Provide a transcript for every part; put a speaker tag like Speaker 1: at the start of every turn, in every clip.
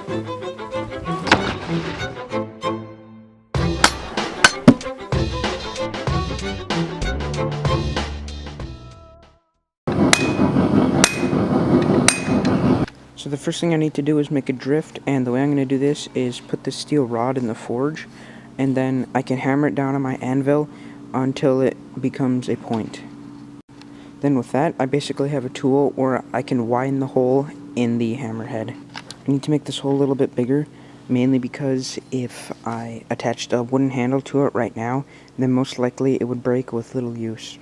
Speaker 1: So the first thing I need to do is make a drift, and the way I'm going to do this is put the steel rod in the forge, and then I can hammer it down on my anvil until it becomes a point. Then with that, I basically have a tool where I can widen the hole in the hammerhead. I need to make this hole a little bit bigger, mainly because if I attached a wooden handle to it right now, then most likely it would break with little use.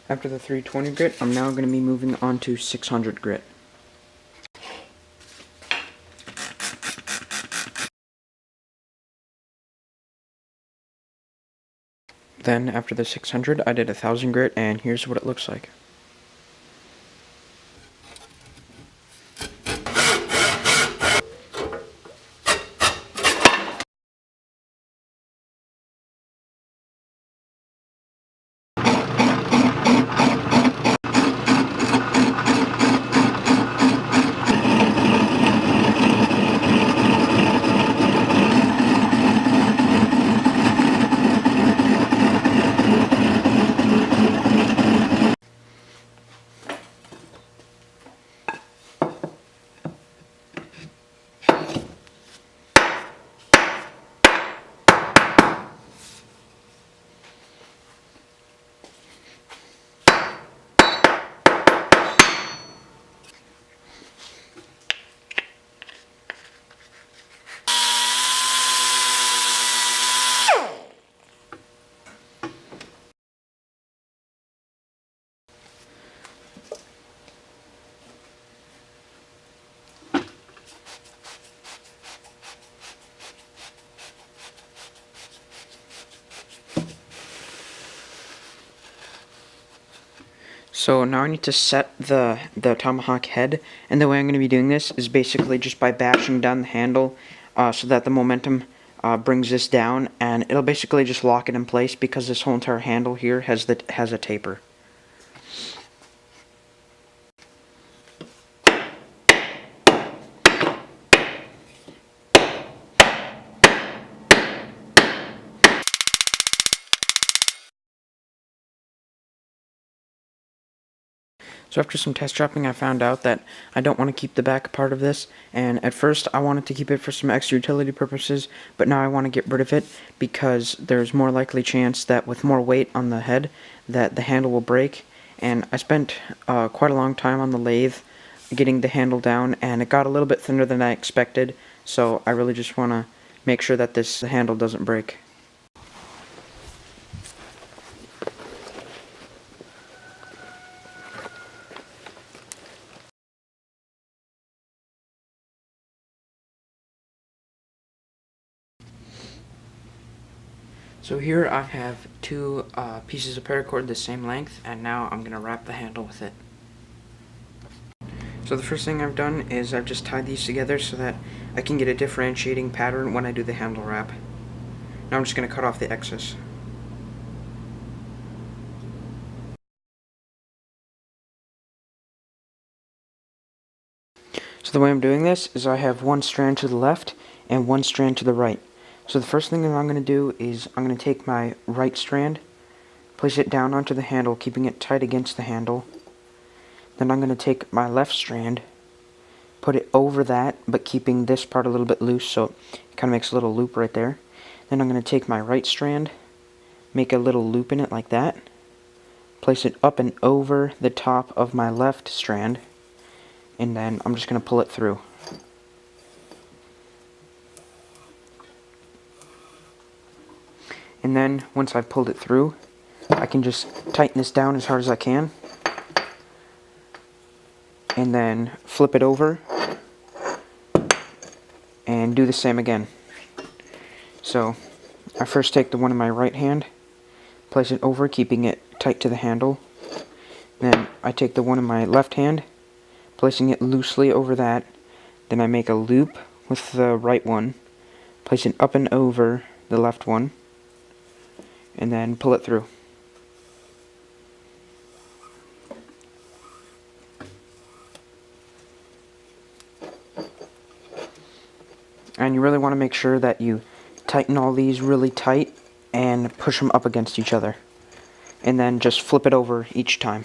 Speaker 1: After the 320 grit, I'm now going to be moving on to 600 grit. Then, after the 600, I did 1000 grit, and here's what it looks like. So now I need to set the tomahawk head, and the way I'm going to be doing this is basically just by bashing down the handle so that the momentum brings this down, and it'll basically just lock it in place because this whole entire handle here has a taper. So after some test chopping, I found out that I don't want to keep the back part of this, and at first I wanted to keep it for some extra utility purposes, but now I want to get rid of it because there's more likely chance that with more weight on the head that the handle will break, and I spent quite a long time on the lathe getting the handle down, and it got a little bit thinner than I expected, so I really just want to make sure that this handle doesn't break. So here I have two pieces of paracord the same length, and now I'm going to wrap the handle with it. So the first thing I've done is I've just tied these together so that I can get a differentiating pattern when I do the handle wrap. Now I'm just going to cut off the excess. So the way I'm doing this is I have one strand to the left and one strand to the right. So the first thing that I'm going to do is I'm going to take my right strand, place it down onto the handle, keeping it tight against the handle. Then I'm going to take my left strand, put it over that, but keeping this part a little bit loose so it kind of makes a little loop right there. Then I'm going to take my right strand, make a little loop in it like that, place it up and over the top of my left strand, and then I'm just going to pull it through. And then once I've pulled it through, I can just tighten this down as hard as I can, and then flip it over and do the same again. So I first take the one in my right hand, place it over, keeping it tight to the handle. Then I take the one in my left hand, placing it loosely over that. Then I make a loop with the right one, place it up and over the left one, and then pull it through. And you really want to make sure that you tighten all these really tight and push them up against each other. And then just flip it over each time.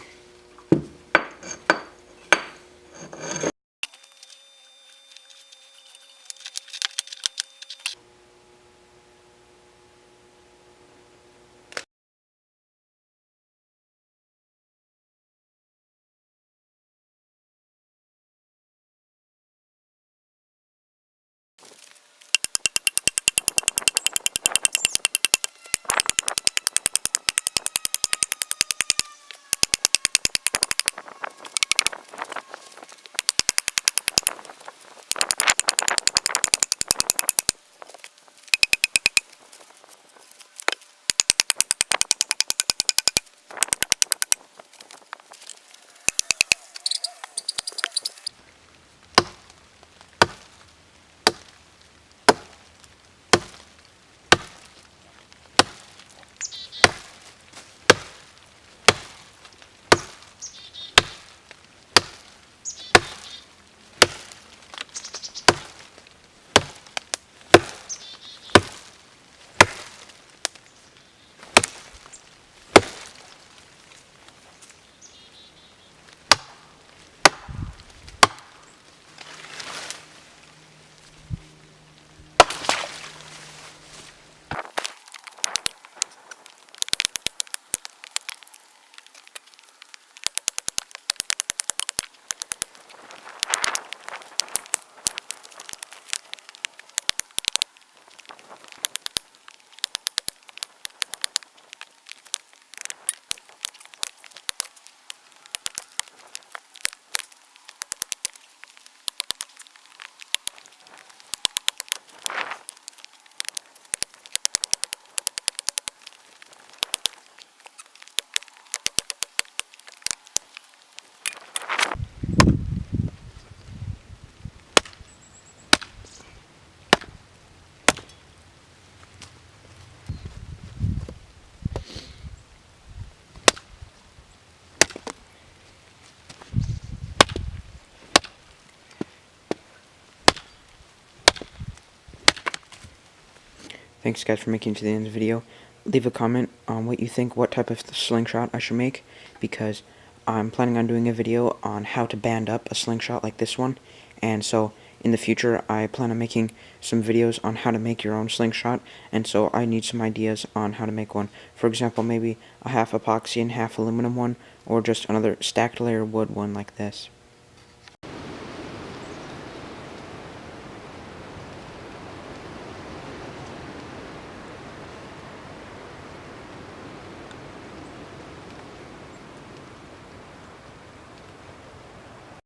Speaker 1: Thanks guys for making it to the end of the video. Leave a comment on what you think, what type of slingshot I should make, because I'm planning on doing a video on how to band up a slingshot like this one, and so in the future I plan on making some videos on how to make your own slingshot, and so I need some ideas on how to make one. For example, maybe a half epoxy and half aluminum one, or just another stacked layer wood one like this.